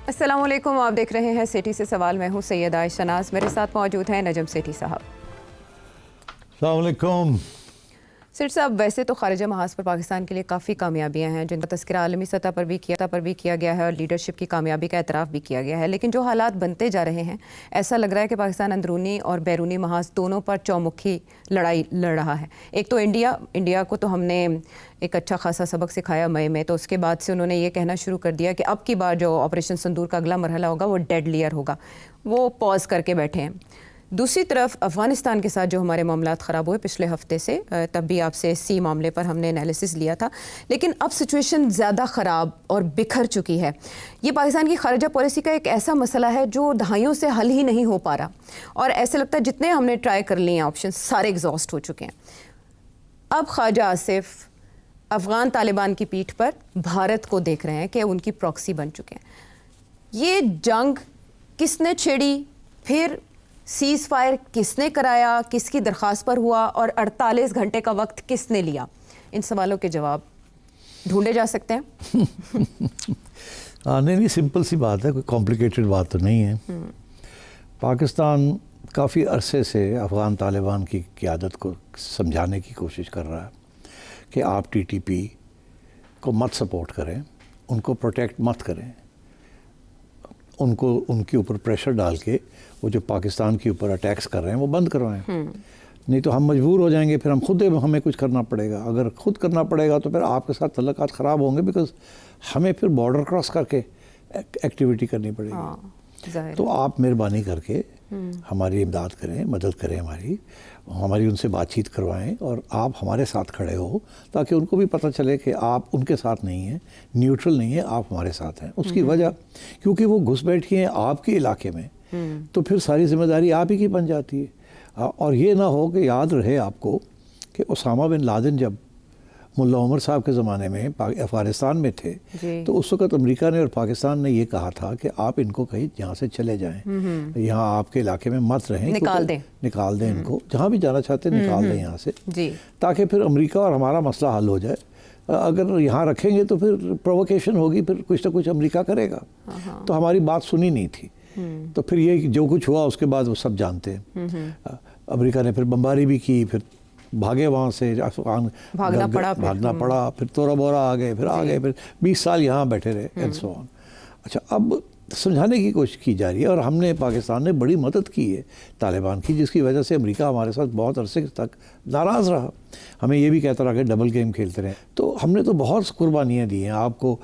السلام علیکم، آپ دیکھ رہے ہیں سیٹی سے سوال. میں ہوں سید عائشہ ناز، میرے ساتھ موجود ہیں نجم سیٹی صاحب. السلام علیکم. سیٹ صاحب، ویسے تو خارجہ محاذ پر پاکستان کے لیے کافی کامیابیاں ہیں جن کا تذکرہ عالمی سطح پر بھی کیا گیا ہے اور لیڈرشپ کی کامیابی کا اعتراف بھی کیا گیا ہے، لیکن جو حالات بنتے جا رہے ہیں ایسا لگ رہا ہے کہ پاکستان اندرونی اور بیرونی محاذ دونوں پر چومکھی لڑائی لڑ رہا ہے. ایک تو انڈیا کو تو ہم نے ایک اچھا خاصا سبق سکھایا مئی میں، تو اس کے بعد سے انہوں نے یہ کہنا شروع کر دیا کہ اب کی بار جو آپریشن سندور کا اگلا مرحلہ ہوگا وہ ڈیڈلیئر ہوگا. وہ پاز کر کے بیٹھے ہیں. دوسری طرف افغانستان کے ساتھ جو ہمارے معاملات خراب ہوئے پچھلے ہفتے سے، تب بھی آپ سے سی معاملے پر ہم نے انالیسس لیا تھا، لیکن اب سچویشن زیادہ خراب اور بکھر چکی ہے. یہ پاکستان کی خارجہ پالیسی کا ایک ایسا مسئلہ ہے جو دہائیوں سے حل ہی نہیں ہو پا رہا، اور ایسے لگتا ہے جتنے ہم نے ٹرائی کر لیے ہیں آپشن سارے ایگزاسٹ ہو چکے ہیں. اب خواجہ آصف افغان طالبان کی پیٹھ پر بھارت کو دیکھ رہے ہیں کہ ان کی پراکسی بن چکے ہیں. یہ جنگ کس نے چھیڑی، پھر سیز فائر کس نے کرایا، کس کی درخواست پر ہوا، اور 48 گھنٹے کا وقت کس نے لیا؟ ان سوالوں کے جواب ڈھونڈے جا سکتے ہیں. نہیں، سمپل سی بات ہے، کوئی کمپلیکیٹڈ بات تو نہیں ہے. پاکستان کافی عرصے سے افغان طالبان کی قیادت کو سمجھانے کی کوشش کر رہا ہے کہ آپ ٹی ٹی پی کو مت سپورٹ کریں، ان کو پروٹیکٹ مت کریں، ان کے اوپر پریشر ڈال کے وہ جو پاکستان کے اوپر اٹیکس کر رہے ہیں وہ بند کروائیں. نہیں تو ہم مجبور ہو جائیں گے، پھر ہمیں کچھ کرنا پڑے گا. اگر خود کرنا پڑے گا تو پھر آپ کے ساتھ تعلقات خراب ہوں گے، بیکاز ہمیں پھر بارڈر کراس کر کے ایکٹیویٹی کرنی پڑے گی. تو آپ مہربانی کر کے ہماری امداد کریں، مدد کریں، ہماری ان سے بات چیت کروائیں، اور آپ ہمارے ساتھ کھڑے ہو تاکہ ان کو بھی پتہ چلے کہ آپ ان کے ساتھ نہیں ہیں، نیوٹرل نہیں ہیں، آپ ہمارے ساتھ ہیں. اس کی وجہ کیونکہ وہ گھس بیٹھی ہیں آپ کے علاقے میں، تو پھر ساری ذمہ داری آپ ہی کی بن جاتی ہے. اور یہ نہ ہو کہ یاد رہے آپ کو کہ اسامہ بن لادن جب ملا عمر صاحب کے زمانے میں افغانستان میں تھے تو اس وقت امریکہ نے اور پاکستان نے یہ کہا تھا کہ آپ ان کو کہیں یہاں سے چلے جائیں، یہاں آپ کے علاقے میں مت رہیں، نکال دیں ان کو، جہاں بھی جانا چاہتے ہیں نکال دیں یہاں سے، تاکہ پھر امریکہ اور ہمارا مسئلہ حل ہو جائے. اگر یہاں رکھیں گے تو پھر پرووکیشن ہوگی، پھر کچھ نہ کچھ امریکہ کرے گا. تو ہماری بات سنی نہیں تھی. تو پھر یہ جو کچھ ہوا اس کے بعد وہ سب جانتے ہیں. امریکہ نے پھر بمباری بھی کی، پھر بھاگے وہاں سے، بھاگنا پڑا، پھر تورا بورا آ گئے، پھر 20 سال یہاں بیٹھے رہے اینڈ سو آن. اچھا، اب سمجھانے کی کوشش کی جا رہی ہے، اور پاکستان نے بڑی مدد کی ہے طالبان کی، جس کی وجہ سے امریکہ ہمارے ساتھ بہت عرصے تک ناراض رہا. ہمیں یہ بھی کہتا رہا کہ ڈبل گیم کھیلتے رہے. تو ہم نے تو بہت قربانیاں دی ہیں آپ کو.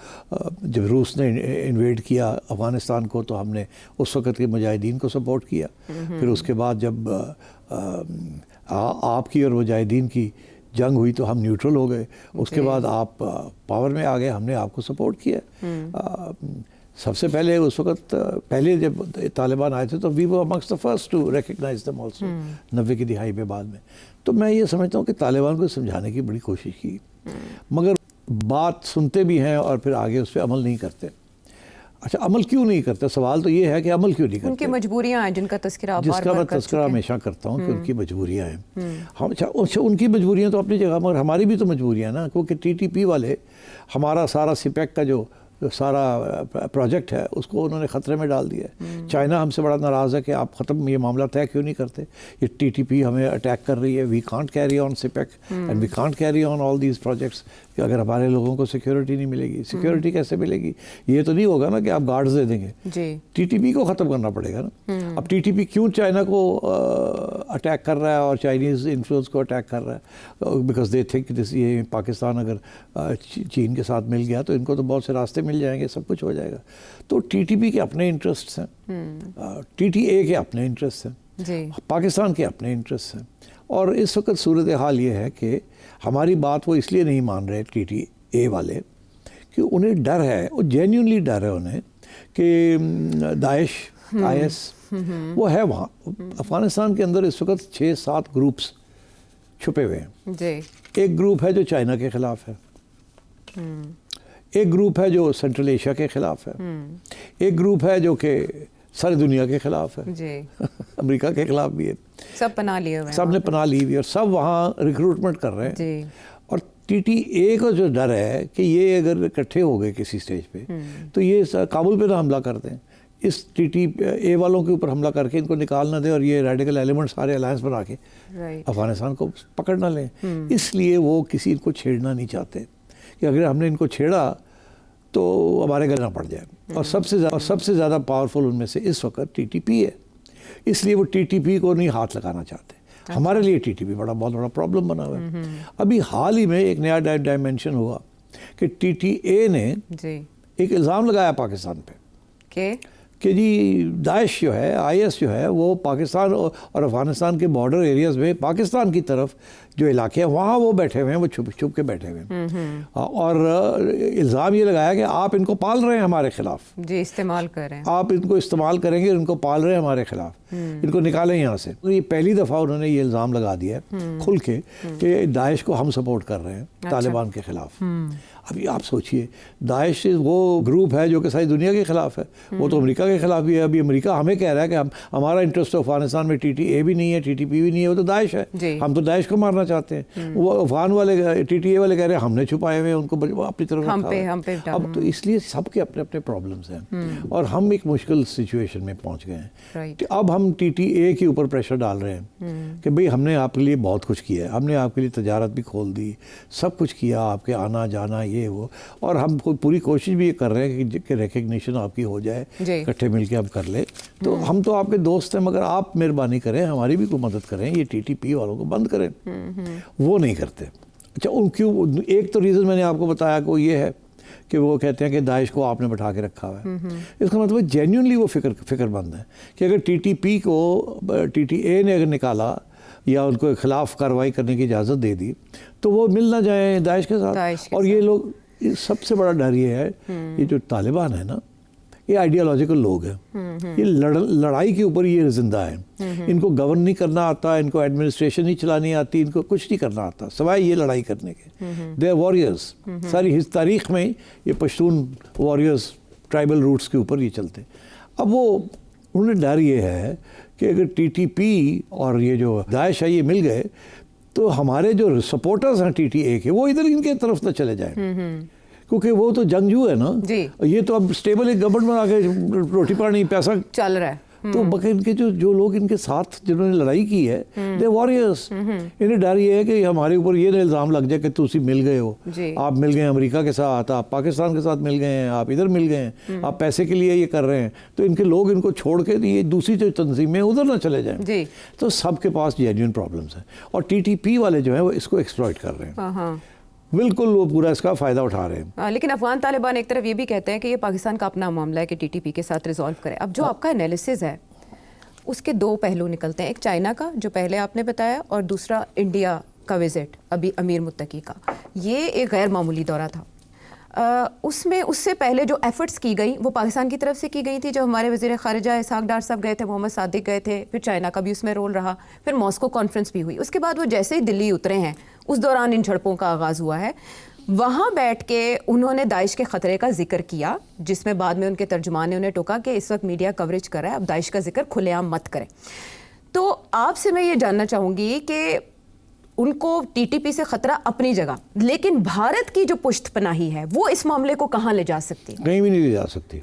جب روس نے انویڈ کیا افغانستان کو تو ہم نے اس وقت کے مجاہدین کو سپورٹ کیا. پھر اس کے بعد جب آپ کی اور مجاہدین کی جنگ ہوئی تو ہم نیوٹرل ہو گئے. اس کے بعد آپ پاور میں آ گئے، ہم نے آپ کو سپورٹ کیا. سب سے پہلے اس وقت پہلے جب طالبان آئے تھے تو وی ور amongst the first to recognize them also 90 کی دہائی میں بعد میں. تو میں یہ سمجھتا ہوں کہ طالبان کو سمجھانے کی بڑی کوشش کی، مگر بات سنتے بھی ہیں اور پھر آگے اس پہ عمل نہیں کرتے. اچھا، عمل کیوں نہیں کرتے؟ سوال تو یہ ہے کہ عمل کیوں نہیں کرتے. ان کی مجبوریاں ہیں جن کا تذکرہ میں تذکرہ ہمیشہ کرتا ہوں کہ ان کی مجبوریاں ہیں. اچھا، ان کی مجبوریاں تو اپنی جگہ، مگر ہماری بھی تو مجبوریاں ہیں نا، کیونکہ ٹی ٹی پی والے ہمارا سارا سپیک کا جو سارا پروجیکٹ ہے اس کو انہوں نے خطرے میں ڈال دیا ہے. چائنا ہم سے بڑا ناراض ہے کہ آپ یہ معاملہ طے کیوں نہیں کرتے. یہ ٹی ٹی پی ہمیں اٹیک کر رہی ہے. We can't carry on speak and we can't carry on all these projects. کہ اگر ہمارے لوگوں کو سیکیورٹی نہیں ملے گی، سیکیورٹی کیسے ملے گی؟ یہ تو نہیں ہوگا نا کہ آپ گارڈز دے دیں گے. ٹی ٹی پی کو ختم کرنا پڑے گا نا. اب ٹی ٹی پی کیوں چائنا کو اٹیک کر رہا ہے اور چائنیز انفلوئنس کو اٹیک کر رہا ہے؟ بیکاز دے تھنک یہ پاکستان اگر چین کے ساتھ مل گیا تو ان کو تو بہت سے راستے مل جائیں گے، سب کچھ ہو جائے گا. تو ٹی ٹی پی کے اپنے انٹرسٹس ہیں، ٹی ٹی اے کے اپنے انٹرسٹ ہیں، پاکستان کے اپنے انٹرسٹ ہیں. اور اس وقت صورتحال یہ ہے کہ ہماری بات وہ اس لیے نہیں مان رہے ٹی ٹی اے والے کہ انہیں ڈر ہے، وہ جینیونلی ڈر ہے انہیں کہ داعش IS وہ ہے وہاں. افغانستان کے اندر اس وقت 6-7 گروپس چھپے ہوئے ہیں. ایک گروپ ہے جو چائنا کے خلاف ہے، ایک گروپ ہے جو سینٹرل ایشیا کے خلاف ہے، ایک گروپ ہے جو کہ ساری دنیا کے خلاف ہے، امریکہ کے خلاف بھی ہے. سب پناہ لیے ہوئے ہیں، سب نے پناہ لی ہوئی اور سب وہاں ریکروٹمنٹ کر رہے ہیں. اور ٹی ٹی اے کا جو ڈر ہے کہ یہ اگر اکٹھے ہو گئے کسی سٹیج پہ تو یہ کابل پہ نہ حملہ کر دیں, اس ٹی ٹی اے والوں کے اوپر حملہ کر کے ان کو نکال نہ دیں اور یہ ریڈیکل ایلیمنٹ سارے الائنس بنا کے افغانستان کو پکڑ نہ لیں. اس لیے وہ کسی کو چھیڑنا نہیں چاہتے کہ اگر ہم نے ان کو چھیڑا تو ہمارے گلے نہ پڑ جائے. اور سب سے زیادہ پاورفل ان میں سے اس وقت ٹی ٹی پی ہے, اس لیے وہ ٹی ٹی پی کو نہیں ہاتھ لگانا چاہتے. ہمارے لیے ٹی ٹی پی بہت بڑا پرابلم بنا ہوا ہے. ابھی حال ہی میں ایک نیا ڈائمینشن ہوا کہ ٹی ٹی اے نے ایک الزام لگایا پاکستان پہ کہ جی داعش جو ہے, آئی ایس جو ہے, وہ پاکستان اور افغانستان کے بارڈر ایریاز میں پاکستان کی طرف جو علاقے ہیں وہاں وہ بیٹھے ہوئے ہیں, وہ چھپ کے بیٹھے ہوئے ہیں. اور الزام یہ لگایا کہ آپ ان کو پال رہے ہیں ہمارے خلاف, جی استعمال کر رہے ہیں, آپ ان کو استعمال کریں گے, ان کو پال رہے ہیں ہمارے خلاف, ان کو نکالیں یہاں سے. یہ پہلی دفعہ انہوں نے یہ الزام لگا دیا ہے کھل کے کہ داعش کو ہم سپورٹ کر رہے ہیں طالبان کے خلاف. ابھی آپ سوچئے داعش وہ گروپ ہے جو کہ ساری دنیا کے خلاف ہے, وہ تو امریکہ کے خلاف بھی ہے. ابھی امریکہ ہمیں کہہ رہا ہے کہ ہمارا انٹرسٹ افغانستان میں ٹی ٹی اے بھی نہیں ہے, ٹی ٹی پی بھی نہیں ہے, وہ تو داعش ہے, ہم تو داعش کو مارنا چاہتے ہیں. وہ افغان والے ٹی ٹی اے والے کہہ رہے ہیں ہم نے چھپائے ہوئے ان کو اپنی طرف رکھا. اب تو اس لیے سب کے اپنے اپنے پرابلمس ہیں اور ہم ایک مشکل سچویشن میں پہنچ گئے ہیں. اب ہم ٹی ٹی اے کے اوپر پریشر ڈال رہے ہیں کہ بھئی ہم نے آپ کے لیے بہت کچھ کیا ہے, ہم نے آپ کے لیے تجارت بھی کھول دی, سب کچھ کیا, آپ کے آنا جانا یہ وہ, اور ہم پوری کوشش بھی یہ کر رہے ہیں کہ ریکگنیشن آپ کی ہو جائے, اکٹھے مل کے ہم کر لیں. تو ہم تو آپ کے دوست ہیں, مگر آپ مہربانی کریں, ہماری بھی کوئی مدد کریں, یہ ٹی ٹی پی والوں کو بند کریں. وہ نہیں کرتے. اچھا ان کیوں؟ ایک تو ریزن میں نے آپ کو بتایا کہ وہ یہ ہے کہ وہ کہتے ہیں کہ داعش کو آپ نے بٹھا کے رکھا ہوا ہے. اس کا مطلب جینیونلی وہ فکر مند ہے کہ اگر ٹی ٹی پی کو ٹی ٹی اے نے اگر نکالا یا ان کو خلاف کارروائی کرنے کی اجازت دے دی تو وہ مل نہ جائیں داعش کے ساتھ. اور یہ لوگ, سب سے بڑا ڈر یہ ہے, یہ جو طالبان ہے نا, یہ آئیڈیالوجیکل لوگ ہیں, یہ لڑائی کے اوپر یہ زندہ ہیں. ان کو گورن نہیں کرنا آتا, ان کو ایڈمنسٹریشن نہیں چلانی آتی, ان کو کچھ نہیں کرنا آتا سوائے یہ لڑائی کرنے کے. They are warriors. ساری تاریخ میں یہ پشتون واریئرز ٹرائبل روٹس کے اوپر یہ چلتے. اب وہ انہیں ڈر یہ ہے کہ اگر ٹی ٹی پی اور یہ جو داعش ہے یہ مل گئے تو ہمارے جو سپورٹرز ہیں ٹی ٹی اے کے, وہ ادھر ان کے طرف نہ چلے جائیں, کیونکہ وہ تو جنگجو ہے نا. یہ تو اب اسٹیبل ایک گورنمنٹ بنا کے روٹی پانی پیسہ چل رہا ہے. تو بقی ان کے جو لوگ ان کے ساتھ جنہوں نے لڑائی کی ہے دے واریئرز. انہیں ڈر یہ ہے کہ ہمارے اوپر یہ الزام لگ جائے کہ تسی مل گئے ہو, آپ مل گئے ہیں امریکہ کے ساتھ, آپ پاکستان کے ساتھ مل گئے ہیں, آپ ادھر مل گئے ہیں, آپ پیسے کے لیے یہ کر رہے ہیں, تو ان کے لوگ ان کو چھوڑ کے یہ دوسری جو تنظیمیں ادھر نہ چلے جائیں. تو سب کے پاس جینیون پرابلمس ہیں اور ٹی ٹی پی والے جو ہیں وہ اس کو ایکسپلائٹ کر رہے ہیں. بالکل وہ پورا اس کا فائدہ اٹھا رہے ہیں. لیکن افغان طالبان ایک طرف یہ بھی کہتے ہیں کہ یہ پاکستان کا اپنا معاملہ ہے کہ ٹی ٹی پی کے ساتھ ریزالو کرے. اب جو آپ کا انالیسز ہے اس کے دو پہلو نکلتے ہیں, ایک چائنا کا جو پہلے آپ نے بتایا, اور دوسرا انڈیا کا وزٹ ابھی امیر متقی کا. یہ ایک غیر معمولی دورہ تھا. اس میں اس سے پہلے جو ایفرٹس کی گئی وہ پاکستان کی طرف سے کی گئی تھی. جو ہمارے وزیر خارجہ اسحاق ڈار صاحب گئے تھے, محمد صادق گئے تھے, پھر چائنا کا بھی اس میں رول رہا, پھر ماسکو کانفرنس بھی ہوئی. اس کے بعد وہ جیسے ہی دلی اترے ہیں اس دوران ان جھڑپوں کا آغاز ہوا ہے. وہاں بیٹھ کے انہوں نے داعش کے خطرے کا ذکر کیا, جس میں بعد میں ان کے ترجمان نے انہیں ٹوکا کہ اس وقت میڈیا کوریج کر رہا ہے, اب داعش کا ذکر کھلے عام مت کریں. تو آپ سے میں یہ جاننا چاہوں گی کہ ان کو ٹی ٹی پی سے خطرہ اپنی جگہ, لیکن بھارت کی جو پشت پناہی ہے وہ اس معاملے کو کہاں لے جا سکتی؟ کہیں بھی نہیں لے جا سکتی.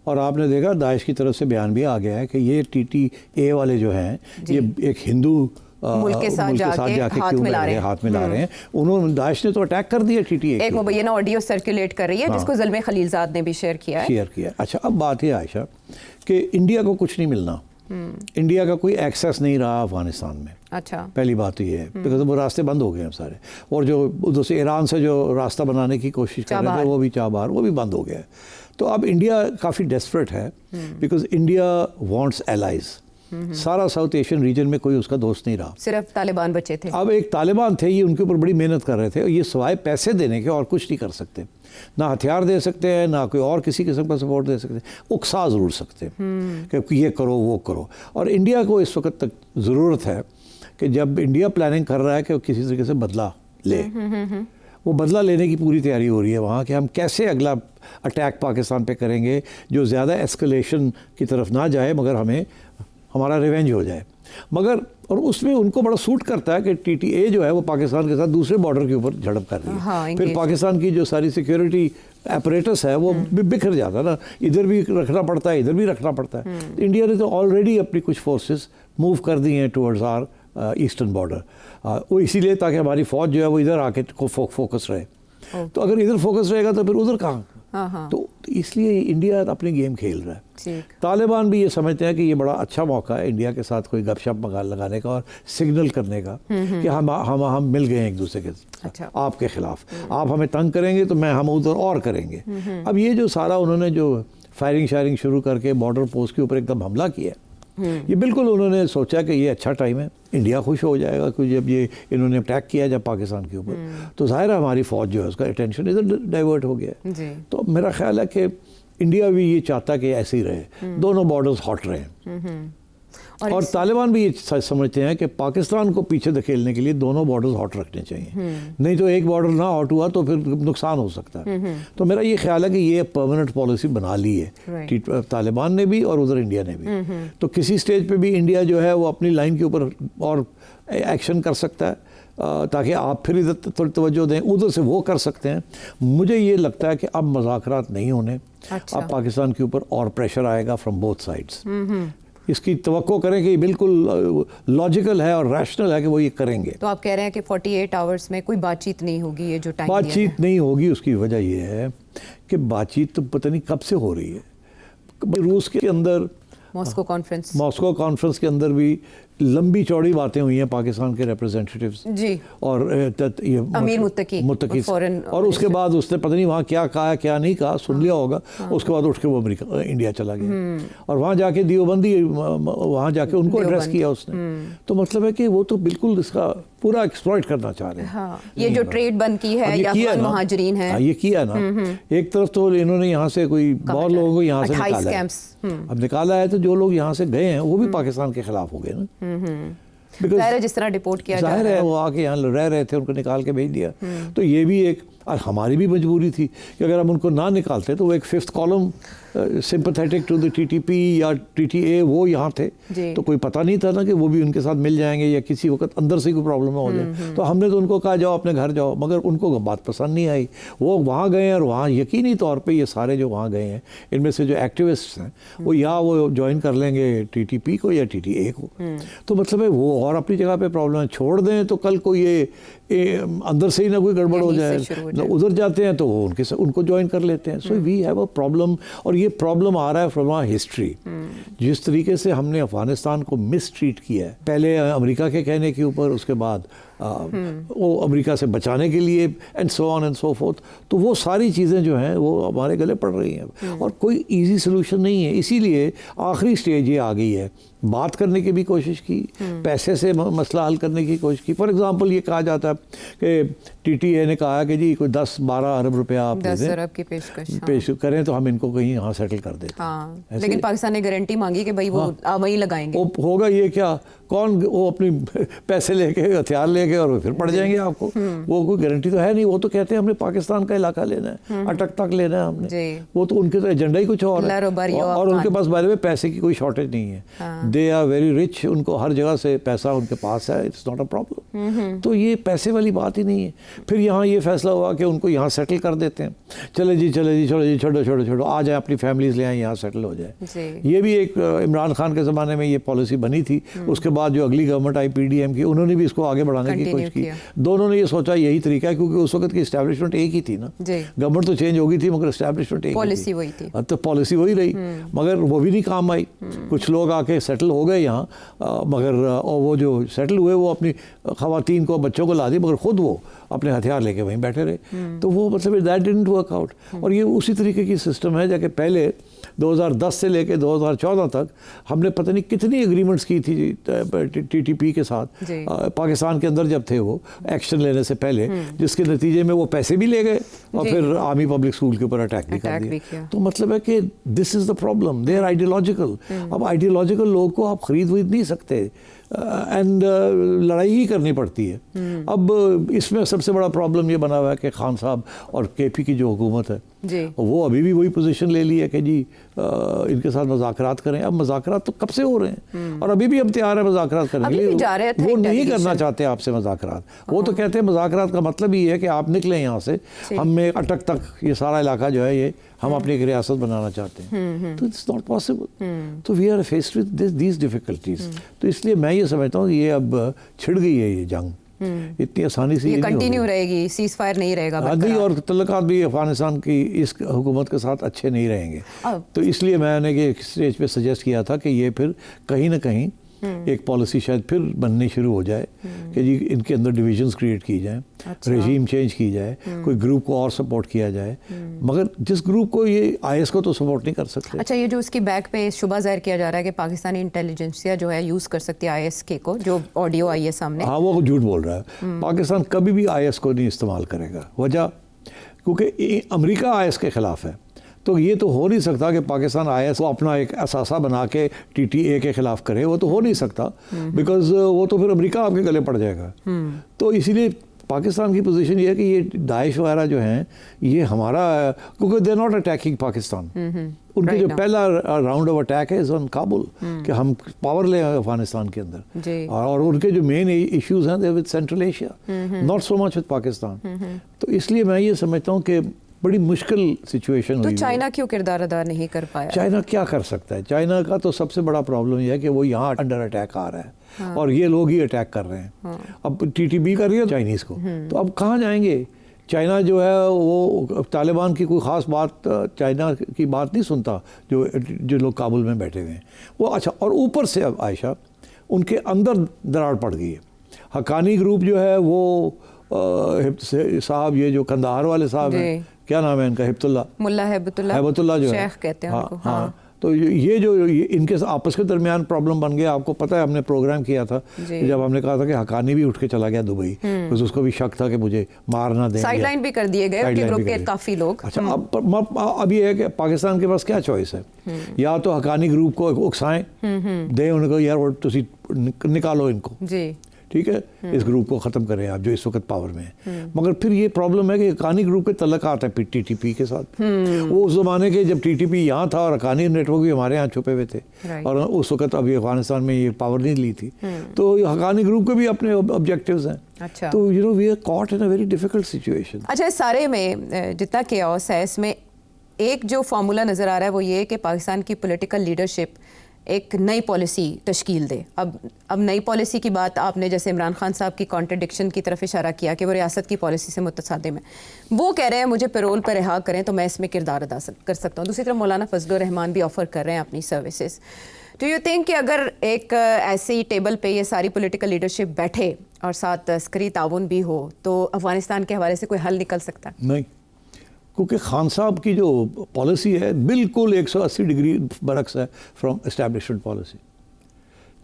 اور آپ نے دیکھا داعش کی طرف سے بیان بھی آ گیا ہے کہ یہ ٹی ٹی اے والے جو ہیں یہ ایک ہندو ملک کے ساتھ جا کے ہاتھ ملا رہے ہیں. انہوں نے داعش نے تو اٹیک کر دیا ٹی ٹی اے. ایک مبینہ آڈیو سرکولیٹ کر رہی ہے جس کو زلمے خلیل زاد نے بھی شیئر کیا ہے. اچھا اب بات یہ عائشہ کہ انڈیا کو کچھ نہیں ملنا, انڈیا کا کوئی ایکسیس نہیں رہا افغانستان میں. اچھا پہلی بات تو یہ ہے بیکاز وہ راستے بند ہو گئے ہیں سارے, اور جو ادھر سے ایران سے جو راستہ بنانے کی کوشش کر رہے تھے وہ بھی چابہار وہ بھی بند ہو گیا ہے. تو اب انڈیا کافی ڈیسپریٹ ہے بیکاز انڈیا وانٹس ایلائز. سارا ساؤتھ ایشین ریجن میں کوئی اس کا دوست نہیں رہا, صرف طالبان بچے تھے. اب ایک طالبان تھے, یہ ان کے اوپر بڑی محنت کر رہے تھے, اور یہ سوائے پیسے دینے کے اور کچھ نہیں کر سکتے. نہ ہتھیار دے سکتے ہیں, نہ کوئی اور کسی قسم کا سپورٹ دے سکتے ہیں, اکسا ضرور سکتے ہیں کہ یہ کرو وہ کرو. اور انڈیا کو اس وقت تک ضرورت ہے کہ جب انڈیا پلاننگ کر رہا ہے کہ وہ کسی طریقے سے بدلہ لے, وہ بدلہ لینے کی پوری تیاری ہو رہی ہے وہاں کہ ہم کیسے اگلا اٹیک پاکستان پہ کریں گے جو زیادہ ایسکلیشن کی طرف نہ جائے مگر ہمارا ریونج ہو جائے. مگر اور اس میں ان کو بڑا سوٹ کرتا ہے کہ ٹی ٹی اے جو ہے وہ پاکستان کے ساتھ دوسرے بارڈر کے اوپر جھڑپ کر رہی ہے. پھر پاکستان کی جو ساری سیکیورٹی اپریٹس ہے وہ بکھر جاتا ہے نا, ادھر بھی رکھنا پڑتا ہے ادھر بھی رکھنا پڑتا ہے. انڈیا نے تو آلریڈی اپنی کچھ فورسز موو کر دی ہیں ٹورڈز آر ایسٹرن بارڈر, وہ اسی لیے تاکہ ہماری فوج جو ہے وہ ادھر آ کے فوکس رہے. تو اگر ادھر فوکس رہے گا تو پھر ادھر کہاں, تو اس لیے انڈیا اپنی گیم کھیل رہا ہے. طالبان بھی یہ سمجھتے ہیں کہ یہ بڑا اچھا موقع ہے انڈیا کے ساتھ کوئی گپ شپ لگانے کا اور سگنل کرنے کا کہ ہم مل گئے ہیں ایک دوسرے کے ساتھ آپ کے خلاف, آپ ہمیں تنگ کریں گے تو ہم ادھر اور کریں گے. اب یہ جو سارا انہوں نے جو فائرنگ شائرنگ شروع کر کے بارڈر پوسٹ کے اوپر ایک دم حملہ کیا, یہ بالکل انہوں نے سوچا کہ یہ اچھا ٹائم ہے, انڈیا خوش ہو جائے گا کہ جب یہ انہوں نے اٹیک کیا جب پاکستان کے اوپر, تو ظاہر ہے ہماری فوج جو ہے اس کا اٹینشن ادھر ڈائیورٹ ہو گیا. تو میرا خیال ہے کہ انڈیا بھی یہ چاہتا کہ ایسے ہی رہے, دونوں بارڈرز ہاٹ رہیں. اور طالبان بھی یہ سمجھتے ہیں کہ پاکستان کو پیچھے دھکیلنے کے لیے دونوں بارڈرز ہاٹ رکھنے چاہیے, نہیں تو ایک بارڈر نہ ہاٹ ہوا تو پھر نقصان ہو سکتا ہے. تو میرا یہ خیال ہے کہ یہ پرماننٹ پالیسی بنا لی ہے طالبان نے بھی اور ادھر انڈیا نے بھی. تو کسی سٹیج پہ بھی انڈیا جو ہے وہ اپنی لائن کے اوپر اور ایکشن کر سکتا ہے تاکہ آپ پھر ادھر تھوڑی توجہ دیں, ادھر سے وہ کر سکتے ہیں. مجھے یہ لگتا ہے کہ اب مذاکرات نہیں ہونے, اب پاکستان کے اوپر اور پریشر آئے گا فرام بوتھ سائڈس. اس کی توقع کریں کہ یہ بالکل لاجیکل ہے اور ریشنل ہے کہ وہ یہ کریں گے. تو آپ کہہ رہے ہیں کہ 48 آورز میں کوئی بات چیت نہیں ہوگی, یہ جو ٹائم بات چیت نہیں ہوگی, اس کی وجہ یہ ہے کہ بات چیت تو پتہ نہیں کب سے ہو رہی ہے. روس کے اندر ماسکو کانفرنس کے اندر بھی لمبی چوڑی باتیں ہوئی ہیں پاکستان کے ریپرزینٹیٹیوز اور امیر متقی اور اس کے بعد اس نے پتہ نہیں وہاں کیا کہا کیا نہیں کہا, سن لیا ہوگا. اس کے بعد اٹھ کے وہ انڈیا چلا گیا اور وہاں جا کے دیوبندی وہاں جا کے ان کو ایڈریس کیا اس نے. تو مطلب ہے کہ وہ تو بالکل اس کا پورا ایکسپلائٹ کرنا چاہ رہے ہیں. یہ جو ٹریڈ بند کی ہے یا افغان مہاجرین ہیں, یہ کیا نا, ایک طرف تو انہوں نے یہاں سے کوئی بہت لوگوں کو یہاں سے نکالا ہے. اب نکالا ہے تو جو لوگ یہاں سے گئے ہیں وہ بھی پاکستان کے خلاف ہو گئے نا. ظاہر ہے جس طرح ڈپورٹ کیا ظاہر ہے وہ آ کے یہاں رہ رہے تھے, ان کو نکال کے بھیج دیا. تو یہ بھی ایک ہماری بھی مجبوری تھی کہ اگر ہم ان کو نہ نکالتے تو وہ ایک 5th column sympathetic to the T T P یا ٹی ٹی اے وہ یہاں تھے, تو کوئی پتہ نہیں تھا نا کہ وہ بھی ان کے ساتھ مل جائیں گے یا کسی وقت اندر سے کوئی پرابلم ہو جائے. تو ہم نے تو ان کو کہا جاؤ اپنے گھر جاؤ, مگر ان کو بات پسند نہیں آئی. وہ وہاں گئے ہیں اور وہاں یقینی طور پہ یہ سارے جو وہاں گئے ہیں ان میں سے جو ایکٹیوسٹس ہیں وہ یا وہ جوائن کر لیں گے ٹی ٹی پی کو یا ٹی ٹی اے کو. تو مطلب ہے وہ اور اپنی جگہ پہ پرابلم ہے, چھوڑ دیں تو کل کو یہ اندر سے ہی نہ کوئی گڑبڑ ہو جائے, ادھر جاتے ہیں تو وہ ان کو جوائن کر لیتے ہیں. سو وی ہیو اے پرابلم, اور یہ پرابلم آ رہا ہے فرام آور ہسٹری. جس طریقے سے ہم نے افغانستان کو مس ٹریٹ کیا ہے, پہلے امریکہ کے کہنے کے اوپر, اس کے بعد وہ امریکہ سے بچانے کے لیے and so on and so forth, تو وہ ساری چیزیں جو ہیں وہ ہمارے گلے پڑ رہی ہیں اور کوئی ایزی سلوشن نہیں ہے. اسی لیے آخری سٹیج یہ آ گئی ہے, بات کرنے کی بھی کوشش کی, پیسے سے مسئلہ حل کرنے کی کوشش کی. فار ایگزامپل یہ کہا جاتا ہے کہ ٹی ٹی اے نے کہا کہ جی کوئی 10-12 ارب روپیہ آپ دے دیں, 10 ارب کی پیش کریں تو ہم ان کو کہیں یہاں سیٹل کر دیتے ہیں. لیکن پاکستان نے گارنٹی مانگی کہ بھائی وہ وہیں لگائیں گے. ہوگا یہ کیا, کون وہ اپنی پیسے لے کے ہتھیار لے کے اور پھر پڑ جائیں گے آپ کو, وہ کوئی گارنٹی تو ہے نہیں. وہ تو کہتے ہیں ہم نے پاکستان کا علاقہ لینا ہے, اٹک تک لینا ہے ہم نے. وہ تو ان کے تو ایجنڈا ہی کچھ اور ہے, اور ان کے پاس بارے میں پیسے کی کوئی شارٹیج نہیں ہے. دے آر ویری رچ, ان کو ہر جگہ سے پیسہ ان کے پاس ہے, اٹس ناٹ اے پرابلم. تو یہ پیسے والی بات ہی نہیں ہے. پھر یہاں یہ فیصلہ ہوا کہ ان کو یہاں سیٹل کر دیتے ہیں, چلے جی چھوڑو آ جائیں, اپنی فیملیز لے آئیں, یہاں سیٹل ہو جائے. یہ بھی ایک عمران خان کے زمانے میں یہ پالیسی بنی تھی. اس کے بعد جو اگلی گورنمنٹ آئی پی ڈی ایم کی, انہوں نے بھی اس کو آگے بڑھانے کی کوشش کی. دونوں نے یہ سوچا یہی طریقہ ہے, کیونکہ اس وقت کی اسٹیبلشمنٹ ایک ہی تھی نا, گورنمنٹ تو چینج ہو گئی تھی مگر اسٹیبلشمنٹ ایک پالیسی وہی تھی. تو پالیسی وہی رہی, مگر وہ بھی نہیں کام آئی. کچھ لوگ آ کے سیٹل ہو گئے یہاں, مگر وہ جو سیٹل ہوئے وہ اپنی خواتین کو بچوں کو لا دی, مگر خود وہ اپنے ہتھیار لے کے وہیں بیٹھے رہے. تو وہ مطلب دیٹ ڈڈنٹ ورک آؤٹ. اور یہ اسی طریقے کی سسٹم ہے جا کہ پہلے 2010 سے لے کے 2014 تک ہم نے پتہ نہیں کتنی ایگریمنٹس کی تھی ٹی ٹی پی کے ساتھ پاکستان کے اندر جب تھے وہ ایکشن لینے سے پہلے, جس کے نتیجے میں وہ پیسے بھی لے گئے اور پھر آرمی پبلک اسکول کے اوپر اٹیک بھی کر دیا. تو مطلب ہے کہ this is the problem, they are ideological. اب آئیڈیولوجیکل لوگ کو آپ خرید ورید نہیں سکتے, اینڈ لڑائی ہی کرنی پڑتی ہے. اب اس میں سب سے بڑا پرابلم یہ بنا ہوا ہے کہ خان صاحب اور کے پی کی جو حکومت ہے وہ ابھی بھی وہی پوزیشن لے لی ہے کہ جی ان کے ساتھ مذاکرات کریں. اب مذاکرات تو کب سے ہو رہے ہیں اور ابھی بھی ہم تیار ہیں مذاکرات کرنے کے لیے. وہ نہیں کرنا چاہتے آپ سے مذاکرات. وہ تو کہتے ہیں مذاکرات کا مطلب یہ ہے کہ آپ نکلیں یہاں سے, ہم میں اٹک تک یہ سارا علاقہ جو ہے یہ ہم اپنی ایک ریاست بنانا چاہتے ہیں. تو اٹس ناٹ پاسبل. تو we are faced with these difficulties. تو اس لیے میں یہ سمجھتا ہوں کہ یہ اب چھڑ گئی ہے یہ جنگ, اتنی آسانی سے یہ کنٹینیو رہے گی, سیز فائر نہیں رہے گا. نہیں, اور تعلقات بھی افغانستان کی اس حکومت کے ساتھ اچھے نہیں رہیں گے. تو اس لیے میں نے ایک اسٹیج پہ سجیسٹ کیا تھا کہ یہ پھر کہیں نہ کہیں ایک پالیسی شاید پھر بننی شروع ہو جائے کہ جی ان کے اندر ڈویژنز کریٹ کی جائیں, ریجیم چینج کی جائے, کوئی گروپ کو اور سپورٹ کیا جائے. مگر جس گروپ کو یہ آئی ایس کو تو سپورٹ نہیں کر سکتے. اچھا, یہ جو اس کی بیک پہ شبہ ظاہر کیا جا رہا ہے کہ پاکستانی انٹیلیجنسیا جو ہے یوز کر سکتی ہے آئی ایس کے کو, جو آڈیو آئی ہے سامنے, ہاں وہ جھوٹ بول رہا ہے. پاکستان کبھی بھی آئی ایس کو نہیں استعمال کرے گا. وجہ کیونکہ امریکہ آئی ایس کے خلاف ہے. تو یہ تو ہو نہیں سکتا کہ پاکستان آئی ایس کو اپنا ایک اثاثہ بنا کے ٹی ٹی اے کے خلاف کرے. وہ تو ہو نہیں سکتا, بیکاز وہ تو پھر امریکہ آپ کے گلے پڑ جائے گا. تو اسی لیے پاکستان کی پوزیشن یہ ہے کہ یہ داعش وغیرہ جو ہیں یہ ہمارا, کیونکہ دے ناٹ اٹیکنگ پاکستان. ان کے جو پہلا راؤنڈ آف اٹیک ہے از آن کابل, کہ ہم پاور لیں افغانستان کے اندر. اور ان کے جو مین ایشوز ہیں with central Asia, not so much with Pakistan. تو اس لیے میں یہ سمجھتا ہوں کہ بڑی مشکل سچویشن ہوئی. تو چائنا کیوں کردار ادا نہیں کر پایا؟ چائنا کیا کر سکتا ہے؟ چائنا کا تو سب سے بڑا پرابلم یہ ہے کہ وہ یہاں انڈر اٹیک آ رہا ہے اور یہ لوگ ہی اٹیک کر رہے ہیں. اب ٹی ٹی بی کر رہی ہے چائنیز کو, تو اب کہاں جائیں گے؟ چائنا جو ہے وہ طالبان کی کوئی خاص بات, چائنا کی بات نہیں سنتا جو لوگ کابل میں بیٹھے ہوئے ہیں وہ. اچھا, اور اوپر سے اب عائشہ ان کے اندر دراڑ پڑ گئی ہے. حقانی گروپ جو ہے وہ صاحب, یہ جو قندھار والے صاحب ہیں, کیا نام ہے ان کا, ملا ہیبت اللہ جو ہے, شیخ کہتے ہیں ان کو. ہاں, تو یہ جو ان کے آپس کے درمیان پرابلم بن گیا. آپ کو پتہ ہے ہم نے پروگرام کیا تھا جب ہم نے کہا تھا کہ حقانی بھی اٹھ کے چلا گیا دبئی, بس اس کو بھی شک تھا کہ مجھے مارنا دیں گے. سائیڈ لائن بھی کر دیے گئے ان کے گروپ کے کافی لوگ. اچھا, اب یہ ہے کہ پاکستان کے پاس کیا چوائس ہے؟ یا تو حقانی گروپ کو اکسائیں, دیں ان کو, یار تسی نکالو ان کو, ٹھیک ہے, اس گروپ کو ختم کریں آپ جو اس وقت پاور میں ہے. مگر پھر یہ پرابلم ہے کہ حقانی گروپ کے تعلقات ہیں ٹی ٹی پی کے ساتھ. وہ اس زمانے کے جب ٹی ٹی پی یہاں تھا اور حقانی نیٹ ورک بھی ہمارے یہاں چھپے ہوئے تھے, اور اس وقت ابھی افغانستان میں یہ پاور نہیں لی تھی, تو حقانی گروپ کے بھی اپنے آبجیکٹیوز ہیں. تو we are caught in a very difficult situation. اچھا, اس سارے میں جتنا کیوس ہے اس میں ایک جو فارمولا نظر آ رہا ہے وہ یہ کہ پاکستان کی پولیٹیکل لیڈرشپ ایک نئی پالیسی تشکیل دے. اب نئی پالیسی کی بات آپ نے جیسے عمران خان صاحب کی کانٹرڈکشن کی طرف اشارہ کیا کہ وہ ریاست کی پالیسی سے متصادم ہے. وہ کہہ رہے ہیں مجھے پیرول پر رہا کریں تو میں اس میں کردار ادا کر سکتا ہوں. دوسری طرف مولانا فضل الرحمان بھی آفر کر رہے ہیں اپنی سروسز. ڈو یو تھنک کہ اگر ایک ایسی ٹیبل پہ یہ ساری پولیٹیکل لیڈرشپ بیٹھے اور ساتھ عسکری تعاون بھی ہو تو افغانستان کے حوالے سے کوئی حل نکل سکتا ہے؟ نہیں, کیونکہ خان صاحب کی جو پالیسی ہے بالکل 180 ڈگری برعکس ہے فرام اسٹیبلشمنٹ پالیسی.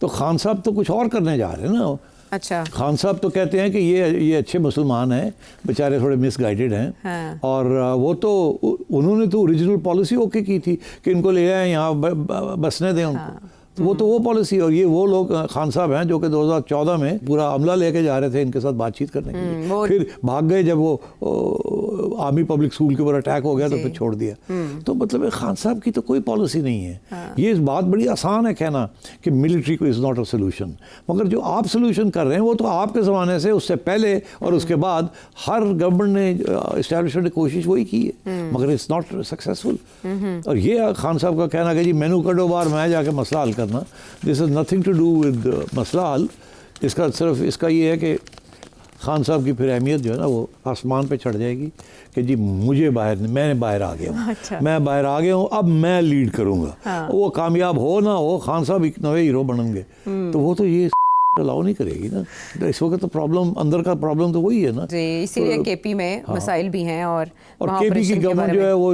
تو خان صاحب تو کچھ اور کرنے جا رہے ہیں نا. اچھا, خان صاحب تو کہتے ہیں کہ یہ اچھے مسلمان ہیں, بیچارے تھوڑے مس گائیڈڈ ہیں, اور وہ تو انہوں نے تو اوریجنل پالیسی اوکے کی تھی کہ ان کو لے آئیں یہاں بسنے دیں ان کو. وہ تو وہ پالیسی, اور یہ وہ لوگ خان صاحب ہیں جو کہ 2014 میں پورا عملہ لے کے جا رہے تھے ان کے ساتھ بات چیت کرنے کے لیے, پھر بھاگ گئے جب وہ آرمی پبلک اسکول کے اوپر اٹیک ہو گیا تو پھر چھوڑ دیا. تو مطلب خان صاحب کی تو کوئی پالیسی نہیں ہے. یہ بات بڑی آسان ہے کہنا کہ ملٹری کو از ناٹ اے سولوشن, مگر جو آپ سولوشن کر رہے ہیں وہ تو آپ کے زمانے سے, اس سے پہلے اور اس کے بعد ہر گورنمنٹ نے اسٹیبلشمنٹ کی کوشش وہی کی ہے, مگر اٹس ناٹ سکسیزفل. اور یہ خان صاحب کا کہنا کہ جی مینو کڈو بار میں جا کے مسئلہ حل کرنا, this is nothing to do with مسئلہ حل. اس کا صرف اس کا یہ ہے کہ خان صاحب کی پھر اہمیت جو ہے نا وہ آسمان پہ چڑھ جائے گی کہ جی میں باہر آ گیا ہوں, میں باہر آ گیا ہوں, اب میں لیڈ کروں گا. وہ کامیاب ہو نہ ہو, خان صاحب ایک نئے ہیرو بنیں گے, تو وہ تو یہ الاؤ نہیں کرے گی نا. اس وقت تو پرابلم, اندر کا پرابلم تو وہی ہے نا. جی, اسی لیے کے پی میں مسائل بھی ہیں, اور کے پی کی گورنمنٹ جو ہے وہ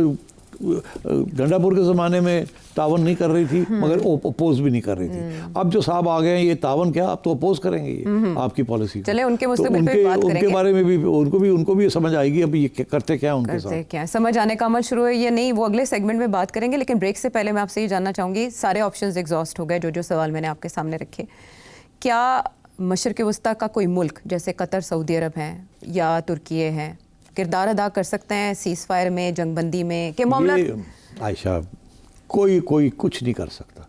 گنڈا پور کے زمانے میں تعاون نہیں کر رہی تھی, مگر اپوز بھی نہیں کر رہی تھی. اب جو صاحب آ گئے ہیں یہ تعاون کیا, اب تو اپوز کریں گے یہ آپ کی پالیسی. چلیں ان کے مستقبل پہ بات کریں گے, ان کے بارے میں بھی ان کو بھی سمجھ آئے گی اب یہ کرتے کیا ان کے ساتھ, کیا سمجھ آنے کا عمل شروع ہے یہ نہیں, وہ اگلے سیگمنٹ میں بات کریں گے. لیکن بریک سے پہلے میں آپ سے یہ جاننا چاہوں گی, سارے آپشنز ایگزاسٹ ہو گئے جو سوال میں نے آپ کے سامنے رکھے. کیا مشرق وسطیٰ کا کوئی ملک جیسے قطر, سعودی عرب ہیں یا ترکیے ہیں کردار ادا کر سکتے ہیں سیز فائر میں, جنگ بندی میں, کہ معاملہ؟ عائشہ کوئی کچھ نہیں کر سکتا.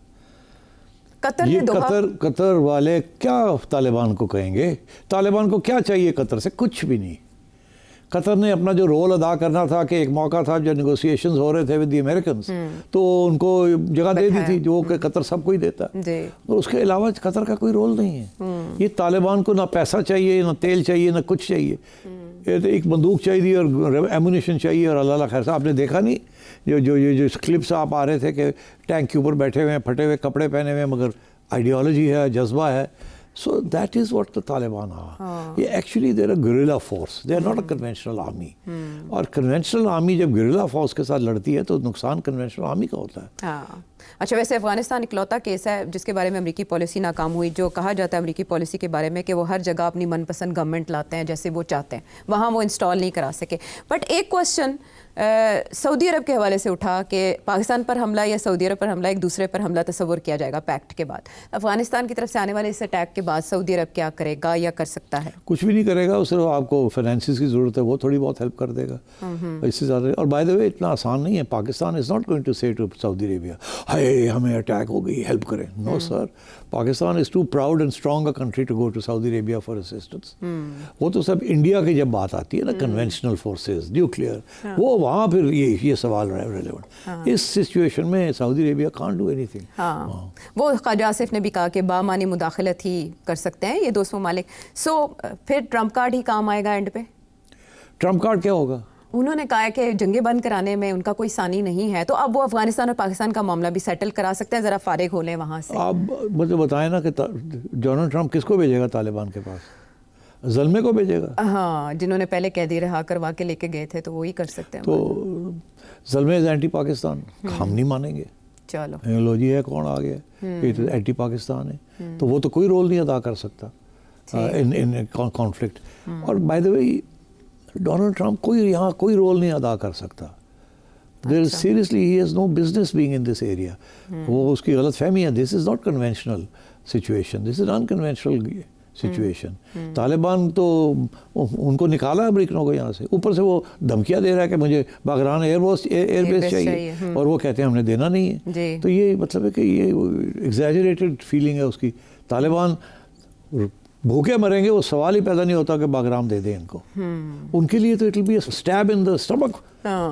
قطر یہ نے دوحہ قطر والے کیا طالبان کو کہیں گے؟ طالبان کو کیا چاہیے قطر سے؟ کچھ بھی نہیں. قطر نے اپنا جو رول ادا کرنا تھا کہ ایک موقع تھا جو نیگوسیشنز ہو رہے تھے ود دی امریکنز، تو ان کو جگہ دے دی تھی جو کہ قطر سب کو ہی دیتا ہے، اور اس کے علاوہ قطر کا کوئی رول نہیں ہے. یہ طالبان کو نہ پیسہ چاہیے، نہ تیل چاہیے، نہ کچھ چاہیے. ایک بندوق چاہیے اور ایمونیشن چاہیے، اور اللہ خیر سے آپ نے دیکھا نہیں جو کلپس آپ آ رہے تھے کہ ٹینک کے اوپر بیٹھے ہوئے ہیں، پھٹے ہوئے کپڑے پہنے ہوئے ہیں، مگر آئیڈیالوجی ہے، جذبہ ہے. So that is what the Taliban are. یہ actually they're a guerrilla force. They are not a conventional army. اور conventional army جب guerrilla force کے ساتھ لڑتی ہے تو نقصان conventional army کا ہوتا ہے. ہاں. اچھا، ویسے افغانستان اکلوتا کیس ہے جس کے بارے میں امریکی پالیسی ناکام ہوئی. جو کہا جاتا ہے امریکی پالیسی کے بارے میں کہ وہ ہر جگہ اپنی من پسند گورنمنٹ لاتے ہیں جیسے وہ چاہتے ہیں، وہاں وہ انسٹال نہیں کرا سکے. بٹ ایک کوشچن سعودی عرب کے حوالے سے اٹھا کہ پاکستان پر حملہ یا سعودی عرب پر حملہ ایک دوسرے پر حملہ تصور کیا جائے گا پیکٹ کے بعد. افغانستان کی طرف سے آنے والے اس اٹیک کے بعد سعودی عرب کیا کرے گا یا کر سکتا ہے؟ کچھ بھی نہیں کرے گا. صرف آپ کو فائنینسز کی ضرورت ہے، وہ تھوڑی بہت ہیلپ کر دے گا، اس سے زیادہ. اور بائی دا وے اتنا آسان نہیں ہے. Pakistan is not going to say to Saudi Arabia ہائے ہمیں اٹیک ہو گئی ہیلپ کریں. No sir, Pakistan is too proud and strong a country to go to Saudi Arabia for assistance. وہ تو سب انڈیا کی جب بات آتی ہے نا، کنونشنل فورسز، نیوکلیئر، وہ وہاں پھر یہ سوال رہے ریلیونٹ. اس سچویشن میں Saudi Arabia can't do anything. ہاں، وہ خواجہ آصف نے بھی کہا کہ بامانی مداخلت ہی کر سکتے ہیں یہ دوست ممالک. سو پھر ٹرمپ کارڈ ہی کام آئے گا اینڈ پہ؟ ٹرمپ کارڈ کیا ہوگا؟ انہوں نے کہا ہے کہ جنگیں بند کرانے میں ان کا کوئی ثانی نہیں ہے، تو اب وہ افغانستان اور پاکستان کا معاملہ بھی سیٹل کرا سکتے ہیں. ذرا فارغ ہو لیں وہاں سے. آپ مجھے بتائیں نا کہ ڈونلڈ ٹرمپ کس کو بھیجے گا طالبان کے پاس؟ زلمے کو بھیجے گا. ہاں، جنہوں نے پہلے قیدی رہا کروا کے لے کے گئے تھے تو وہی کر سکتے ہیں. تو زلمے از اینٹی پاکستان، ہم نہیں مانیں گے. چلو لو جی ہے کون آ گیا، یہ تو اینٹی پاکستان ہے، تو وہ تو کوئی رول نہیں ادا کر سکتا ان کانفلکٹ. اور by the way Donald Trump یہاں کوئی رول نہیں ادا کر سکتا. Seriously he has no business being in this area. وہ اس کی غلط فہمی ہے. This is not conventional situation, this is unconventional situation. Taliban تو ان کو نکالا امریکنوں کو یہاں سے، اوپر سے وہ دھمکیاں دے رہا ہے کہ مجھے باگران ایئر بیس چاہیے، اور وہ کہتے ہیں ہم نے دینا نہیں ہے. تو یہ مطلب ہے کہ یہ ایگزیجریٹڈ فیلنگ ہے اس کی. طالبان بھوکے مریں گے، وہ سوال ہی پیدا نہیں ہوتا کہ باگرام دے دیں ان کو. ان کے لیے تو it will be a stab in the stomach.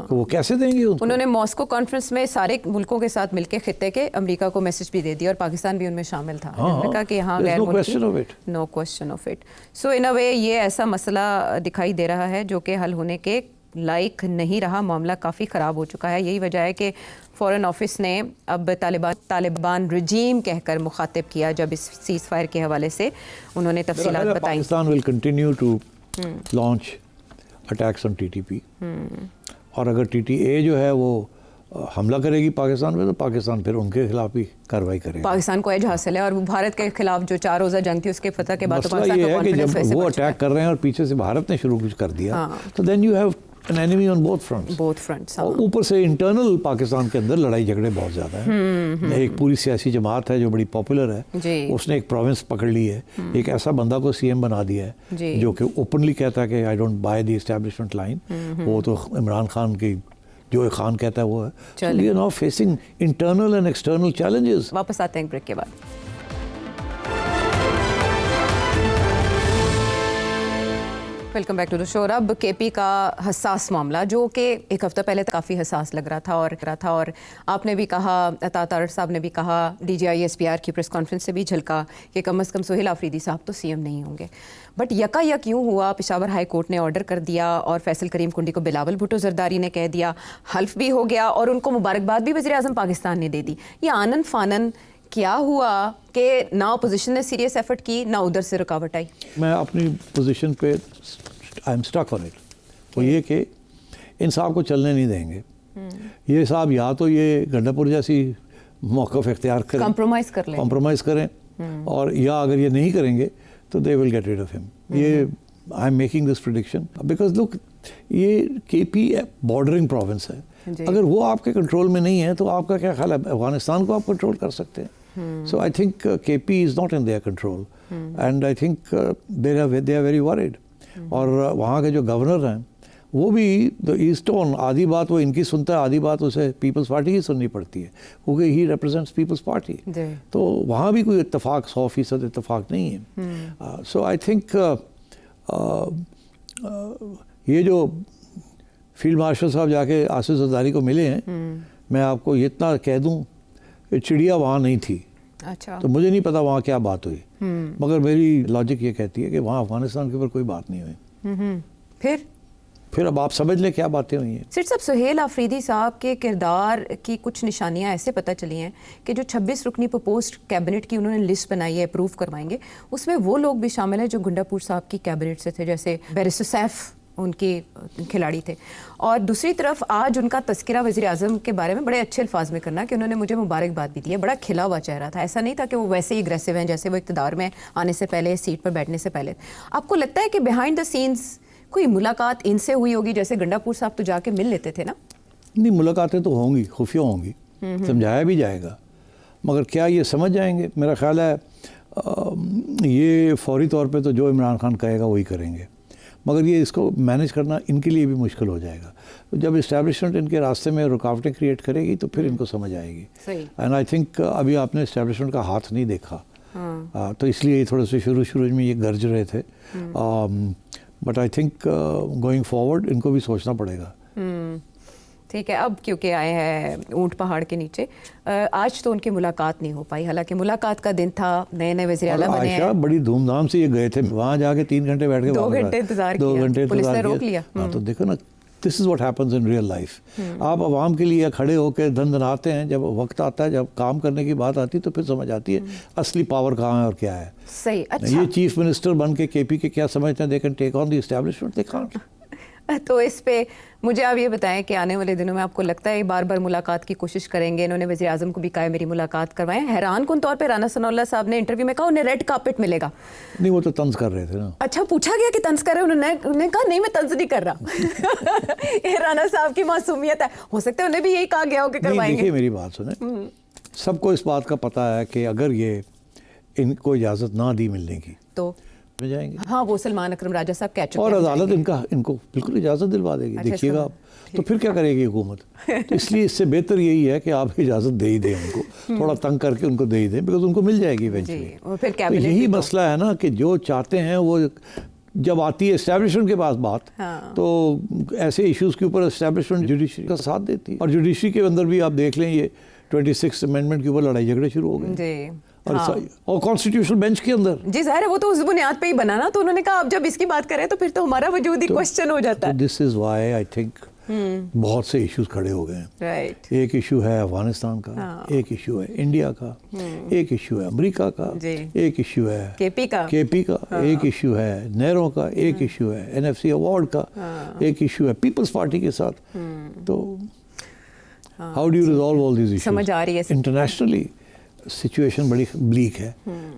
وہ کیسے دیں گے؟ انہوں نے ماسکو کانفرنس میں سارے ملکوں کے ساتھ مل کے خطے کے امریکہ کو میسج بھی دے دیا، اور پاکستان بھی ان میں شامل تھا. انہوں نے کہا کہ ہاں غیر ملکی، نو کوسچن آف اٹ. سو ان اے وے یہ ایسا مسئلہ دکھائی دے رہا ہے جو کہ حل ہونے کے لائق نہیں رہا. معاملہ کافی خراب ہو چکا ہے. یہی وجہ ہے کہ فورن آفس نے اب طالبان رجیم کہہ کر مخاطب کیا جب اس سیز فائر کے حوالے سے انہوں نے تفصیلات بتائیں. Pakistan will continue to launch attacks on T T P, اور اگر ٹی ٹی اے جو ہے وہ حملہ کرے گی پاکستان میں تو پاکستان پھر ان کے خلاف بھی کارروائی کرے گا. پاکستان کو ایج حاصل ہے، اور بھارت کے خلاف جو 4 روزہ جنگ تھی اس کے فتح کے بعد تو پاکستان یہ ہے کہ جب وہ اٹیک کر رہے ہیں اور پیچھے سے بھارت نے شروع کچھ کر دیا، تو then you have an enemy on both fronts. اور اوپر سے انٹرنل پاکستان کے اندر لڑائی جھگڑے بہت زیادہ ہیں. ایک پوری سیاسی جماعت ہے جو بڑی پاپولر ہے، اس نے ایک پروونس پکڑ لی ہے، ایک ایسا بندہ کو سی ایم بنا دیا ہے جو کہ اوپنلی کہتا ہے کہ I don't by the establishment line. وہ تو عمران خان کی جو خان کہتا ہے وہ ہے. We are now facing internal and external challenges. واپس آتے ہیں بریک کے بعد. Welcome back to the show. اب کے پی کا حساس معاملہ جو کہ ایک ہفتہ پہلے کافی حساس لگ رہا تھا، اور آپ نے بھی کہا، عطا طاہر صاحب نے بھی کہا، D G I S P R کی پریس کانفرنس سے بھی جھلکا کہ کم از کم سہیل آفریدی صاحب تو سی ایم نہیں ہوں گے. بٹ یکا یک یوں ہوا، پشاور ہائی کورٹ نے آرڈر کر دیا اور فیصل کریم کنڈی کو بلاول بھٹو زرداری نے کہہ دیا، حلف بھی ہو گیا، اور ان کو مبارکباد بھی وزیر اعظم پاکستان نے دے دی. یہ آنن فانن کیا ہوا کہ نہ اپوزیشن نے سیریس ایفرٹ کی، نہ ادھر سے رکاوٹ آئی؟ میں اپنی پوزیشن پہ I am stick on it. وہ یہ کہ ان صاحب کو چلنے نہیں دیں گے. یہ صاحب یا تو یہ گنڈا پور جیسی موقف اختیار کریں، کمپرومائز کریں، اور یا اگر یہ نہیں کریں گے تو they will get rid of ہم. یہ I am making this prediction because look, یہ کے پی بارڈرنگ پروونس ہے. اگر وہ آپ کے کنٹرول میں نہیں ہے تو آپ کا کیا خیال ہے افغانستان کو آپ کنٹرول کر سکتے ہیں؟ سو I think K P is not in their control, and I think they are very worried. اور وہاں کے جو گورنر ہیں وہ بھی ایسٹ ٹون آدھی بات وہ ان کی سنتا ہے, آدھی بات اسے پیپلز پارٹی کی سننی پڑتی ہے, کیونکہ ہی ریپرزینٹس پیپلز پارٹی. تو وہاں بھی کوئی اتفاق 100% اتفاق نہیں ہے. سو آئی تھنک یہ جو فیلڈ مارشل صاحب جا کے آصف زرداری کو ملے ہیں, میں آپ کو یہ اتنا کہہ دوں کہ چڑیا وہاں نہیں تھی. اچھا. تو مجھے نہیں پتا وہاں کیا بات ہوئی, مگر میری لاجک یہ کہتی ہے کہ وہاں افغانستان کے اوپر کوئی بات نہیں ہوئی. پھر اب آپ سمجھ لیں کیا باتیں ہوئی ہیں. سر صاحب, سہیل آفریدی صاحب کے کردار کی کچھ نشانیاں ایسے پتہ چلی ہیں کہ جو 26 رکنی پوسٹ کیبنٹ کی انہوں نے لسٹ بنائی ہے, اپروو کروائیں گے, اس میں وہ لوگ بھی شامل ہیں جو گنڈا پور صاحب کی کیبنٹ سے تھے, جیسے بیرسٹر سیف ان کے کھلاڑی تھے. اور دوسری طرف آج ان کا تذکرہ وزیر اعظم کے بارے میں بڑے اچھے الفاظ میں کرنا کہ انہوں نے مجھے مبارکباد بھی دی ہے. بڑا کھلا ہوا چہرہ تھا, ایسا نہیں تھا کہ وہ ویسے ہی اگریسو ہیں جیسے وہ اقتدار میں آنے سے پہلے, سیٹ پر بیٹھنے سے پہلے. آپ کو لگتا ہے کہ بیہائنڈ دا سینس کوئی ملاقات ان سے ہوئی ہوگی, جیسے گنڈا پور صاحب تو جا کے مل لیتے تھے نا؟ نہیں, ملاقاتیں تو ہوں گی, خفیہ ہوں گی, سمجھایا بھی جائے گا, مگر کیا یہ سمجھ جائیں گے؟ میرا خیال ہے یہ فوری طور پہ تو جو عمران خان کہے گا وہی کریں گے, مگر یہ اس کو مینیج کرنا ان کے لیے بھی مشکل ہو جائے گا. جب اسٹیبلشمنٹ ان کے راستے میں رکاوٹیں کریٹ کرے گی تو پھر ان کو سمجھ آئے گی. اینڈ آئی تھنک ابھی آپ نے اسٹیبلشمنٹ کا ہاتھ نہیں دیکھا, تو اس لیے تھوڑے سے شروع میں یہ گرج رہے تھے. But I think going forward in کو بھی سوچنا پڑے گا. ٹھیک ہے. اب کیونکہ آئے ہیں اونٹ پہاڑ کے نیچے, آج تو ان کی ملاقات نہیں ہو پائی, حالانکہ ملاقات کا دن تھا, نئے نئے وزیر اعلیٰ بنے ہیں. عائشہ بڑی دھوم دھام سے یہ گئے تھے, وہاں جا کے 3 گھنٹے بیٹھ کے 2 گھنٹے انتظار کیا, پولیس نے روک لیا. تو دیکھو نا, this is what happens in real life. آپ عوام کے لیے کھڑے ہو کے دھندناتے ہیں, جب وقت آتا ہے, جب کام کرنے کی بات آتی ہے تو پھر سمجھ آتی ہے اصلی پاور کہاں ہے اور کیا ہے. صحیح. اچھا, یہ چیف منسٹر بن کے KP کے کیا سمجھتے ہیں, they can take on the establishment, they can't. تو اس پہ مجھے آپ یہ بتائیں کہ آنے والے دنوں میں آپ کو لگتا ہے بار بار ملاقات کی کوشش کریں گے؟ انہوں نے وزیر اعظم کو بھی کہا ہے میری ملاقات کروائیں. حیران کن طور پہ رانا ثناء اللہ صاحب نے انٹرویو میں کہا انہیں ریڈ کارپٹ ملے گا. نہیں, وہ تو طنز کر رہے تھے نا. اچھا, پوچھا گیا کہ طنز کر رہے ہیں, انہوں نے کہا نہیں میں طنز نہیں کر رہا. یہ رانا صاحب کی معصومیت ہے, ہو سکتا ہے انہیں بھی یہی کہا گیا ہو کہ کروائیں گے. دیکھیے میری بات سنیں, سب کو اس بات کا پتہ ہے کہ اگر یہ ان کو اجازت نہ دی ملنے کی تو جائیں گے. ہاں, وہ سلمان اکرم راجہ صاحب کہہ چکے ہیں, اور عدالت ان کو بالکل اجازت دلوا دے گی. دیکھیے گا آپ, تو پھر کیا کرے گی حکومت؟ تو اس لیے اس سے بہتر یہی ہے کہ آپ اجازت دے ہی دیں ان کو, تھوڑا تنگ کر کے ان کو دے ہی دیں, بیکاز ان کو مل جائے گی ایونچولی. تو یہی مسئلہ ہے نا کہ جو چاہتے ہیں وہ جب آتی ہے اسٹیبلشمنٹ کے پاس بات, تو ایسے ایشوز کے اوپر اسٹیبلشمنٹ جوڈیشری کا ساتھ دیتی ہے. اور جوڈیشری کے اندر بھی آپ دیکھ لیں, یہ 26 امینڈمنٹ کے اوپر لڑائی جھگڑے شروع ہو گئے. اور کانسٹیٹیوشن بینچ کے اندر جی ظاہر ہے وہ تو اس بنیاد پہ ہی بنا نا, تو انہوں نے کہا اب جب اس کی بات کریں تو پھر تو ہمارا وجود ہی کوسچن ہو جاتا ہے. This is why I think بہت سے ایشوز کھڑے ہو گئے ہیں. ایک ایشو ہے افغانستان کا, ایک ایشو ہے انڈیا کا, ایک ایشو ہے امریکہ کا, ایک ایشو ہے KP کا, ایک ایشو ہے نہروں کا, ایک ایشو ہے NFC ایوارڈ کا, ایک ایشو ہے پیپلز پارٹی کے ساتھ. تو how do you resolve all these issues? سمجھ آ رہی ہے انٹرنیشنلی سچویشن بڑی بلیک ہے.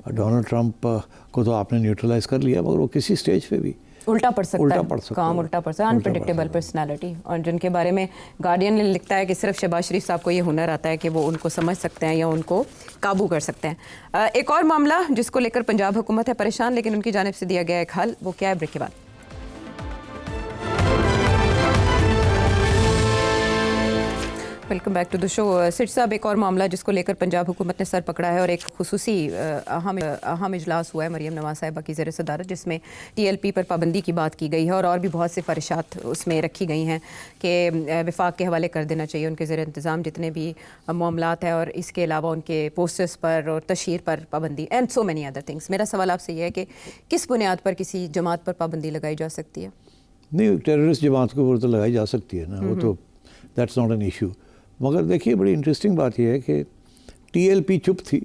ڈونلڈ ٹرمپ کو تو آپ نے نیوٹرلائز کر لیا, مگر وہ کسی سٹیج پہ بھی الٹا پڑ سکتا ہے, کام الٹا پڑ سکتا ہے. انپریڈکٹیبل پرسنالٹی, اور جن کے بارے میں گارڈین لکھتا ہے کہ صرف شہباز شریف صاحب کو یہ ہنر آتا ہے کہ وہ ان کو سمجھ سکتے ہیں یا ان کو قابو کر سکتے ہیں. ایک اور معاملہ جس کو لے کر پنجاب حکومت ہے پریشان, لیکن ان کی جانب سے دیا گیا ایک حل, وہ کیا ہے؟ بریک کے بعد. ویلکم بیک ٹو دا شو. سٹ صاحب, ایک اور معاملہ جس کو لے کر پنجاب حکومت نے سر پکڑا ہے, اور ایک خصوصی اہم اجلاس ہوا ہے مریم نواز صاحبہ کی زیر صدارت, جس میں TLP پر پابندی کی بات کی گئی ہے, اور بھی بہت سی خواہشات اس میں رکھی گئی ہیں کہ وفاق کے حوالے کر دینا چاہیے ان کے زیر انتظام جتنے بھی معاملات ہیں, اور اس کے علاوہ ان کے پوسٹرز پر اور تشہیر پر پابندی, and so many other things. میرا سوال آپ سے یہ ہے کہ کس بنیاد پر کسی جماعت پر پابندی لگائی جا سکتی ہے؟ نہیں, ٹیررسٹ جماعت کے اوپر تو لگائی جا سکتی ہے نا, وہ تو دیٹس ناٹ این ایشو. مگر دیکھیے بڑی انٹرسٹنگ بات یہ ہے کہ TLP چپ تھی,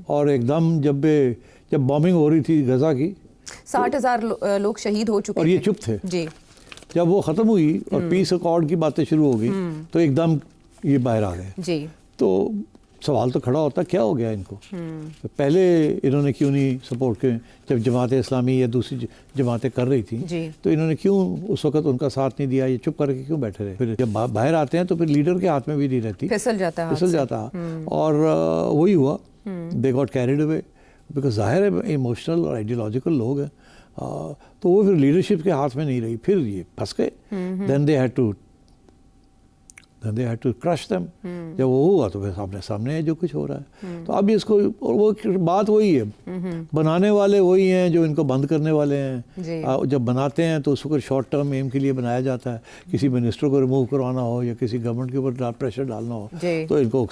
اور ایک دم جب بامبنگ ہو رہی تھی غزہ کی, 60,000 لوگ شہید ہو چکے اور یہ چپ تھے. جی, جب وہ ختم ہوئی اور پیس ایکارڈ کی باتیں شروع ہو گئی تو ایک دم یہ باہر آ گئے. جی, تو سوال تو کھڑا ہوتا کیا ہو گیا ان کو؟ پہلے انہوں نے کیوں نہیں سپورٹ کیا جب جماعت اسلامی یا دوسری جماعتیں کر رہی تھیں؟ تو انہوں نے کیوں اس وقت ان کا ساتھ نہیں دیا, یہ چپ کر کے کیوں بیٹھے رہے؟ پھر جب باہر آتے ہیں تو پھر لیڈر کے ہاتھ میں بھی نہیں رہتی, پھسل جاتا. اور وہی ہوا, they got carried away, because ظاہر ہے ایموشنل اور آئیڈیالوجیکل لوگ ہیں. تو وہ پھر لیڈرشپ کے ہاتھ میں نہیں رہی, پھر یہ پھنس گئے. Then they had to crush them. جب وہ ہوا تو پھر سامنے ہے جو کچھ ہو رہا ہے. تو اب اس کو, اور وہ بات وہی ہے, بنانے والے وہی ہیں جو ان کو بند کرنے والے ہیں. جب بناتے ہیں تو اس کو شارٹ ٹرم ایم کے لیے بنایا جاتا ہے, کسی منسٹر کو ریموو کروانا ہو یا کسی گورنمنٹ کے اوپر پریشر ڈالنا ہو تو ان کو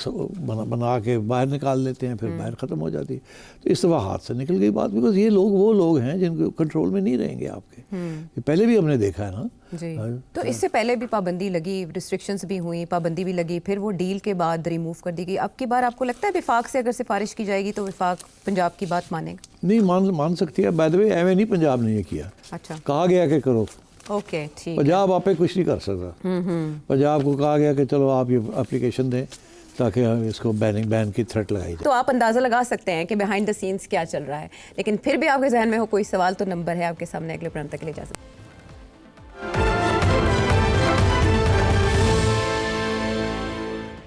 بنا کے باہر نکال لیتے ہیں, پھر باہر ختم ہو جاتی ہے. تو اس دفعہ ہاتھ سے نکل گئی بات, بیکاز یہ لوگ وہ لوگ ہیں جن کو کنٹرول میں نہیں رہیں گے آپ کے. پہلے بھی ہم نے دیکھا ہے نا. جی, تو اس سے پہلے بھی پابندی لگی, ریسٹرکشنز بھی ہوئیں, پابندی بھی لگی, پھر وہ ڈیل کے بعد ریموو کر دی گئی. اب کی بار آپ کو لگتا ہے وفاق سے اگر سفارش کی جائے گی تو وفاق پنجاب کی بات مانے گا؟ نہیں مان سکتی ہے. بائی دی وے ایویں نہیں پنجاب نے یہ کیا, اچھا کہا گیا کہ کرو. اوکے ٹھیک. پنجاب آپ پہ کچھ نہیں کر سکتا. پنجاب کو کہا گیا کہ چلو آپ یہ اپلیکیشن دیں تاکہ اس کو بین کی تھریٹ لگائی جائے. تو آپ اندازہ لگا سکتے ہیں کہ بیہائنڈ دا سینس کیا چل رہا ہے, لیکن پھر بھی آپ کے ذہن میں ہو کوئی سوال تو نمبر ہے آپ کے سامنے, اگلے پروگرام تک لے جا سکتے ہیں.